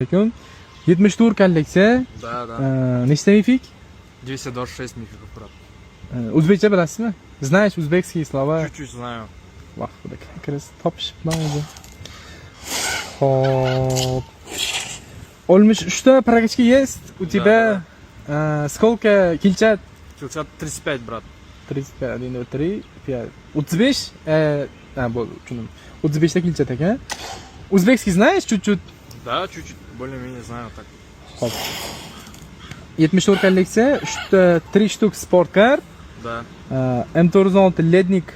Alaykum. 74 kolleksiya. Да. Nechta mifik? 226 мификов, брат. O'zbekcha bilasizmi? Знаешь узбекские слова? Чуть-чуть знаю. Vah, xudo kiris topishibman o'zi. Xo'p. 63 ta практически есть. У тебя сколько килчат? Килчат 35, брат. 35, 1, 2, 3, 5. 35? Bo'ldi, tushundim. 35 ta kilchat ekan. Узбекский знаешь чуть-чуть? Да, чуть-чуть, более-менее знаю так. Xo'p. 74 kolleksiya, 3 штук sportkar. Да. M416 lednik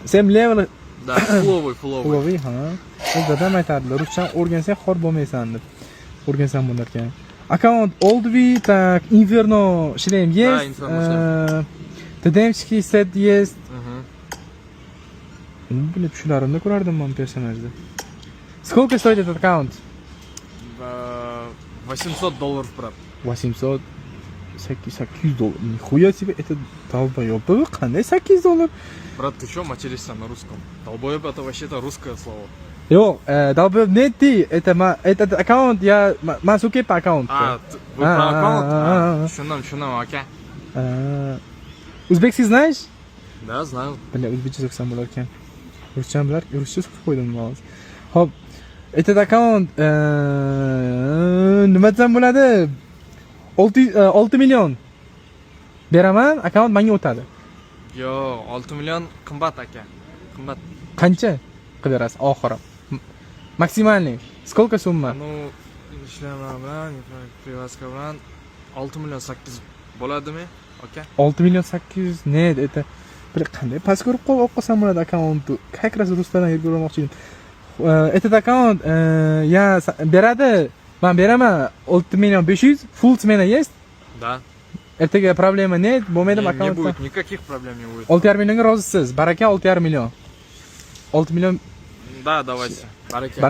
7 level Да, фуловый. fuloviy, ha. O'zida ham aytadilar, ruschani o'rgansang xor bo'lmaysan deb. O'rgansam bo'lar ekan. Аккаунт Oldvi, так, Inferno шлем есть. Да, Inferno шлем. TDMчики set есть. Угу. Блин, tushlarimda ko'rardim men personajda. Сколько стоит этот аккаунт? $800, брат. 800 800 долларов. Нихуя себе, это долбоёб. Qanday $800? Брат, ты чё материшься на русском? Долбоёб это вообще-то русское слово. Yo'q, долбоёб не ты. Этот аккаунт man sukep аккаунт. Вы про аккаунт? Шунам, окей. Узбекский знаешь? Да, знаю. Бля, o'zbekcha so'ksam bo'lar ekan. Ruscham bilar, ruscha so'kib qo'ydim hozir. Xo'p, этот аккаунт nima desam bo'ladi? 6 million beraman, akkaunt menga o'tadi. Yo, 6 million qimmat aka. Qimmat. Qancha qilib berasiz oxiri? Maksimalniy. Сколько summa? Ну, ishlama bilan, privaska bilan 6 million 8 bo'ladimi? Okey. 6 million 800 net это qanday pas ko'rib qo'yib bo'ladi akkauntni. Как раз ruslardan yurib ko'rmoqchi edim. Этот аккаунт я beradi. Men beraman 6 million 500, full смена есть? Да. Ertaga problema нет, bo'lmaydimi akkauntda? Не будет, никаких проблем не будет. 6,5 millionga rozisiz. Baraka 6,5 million. 6 million. Да, давайте. Baraka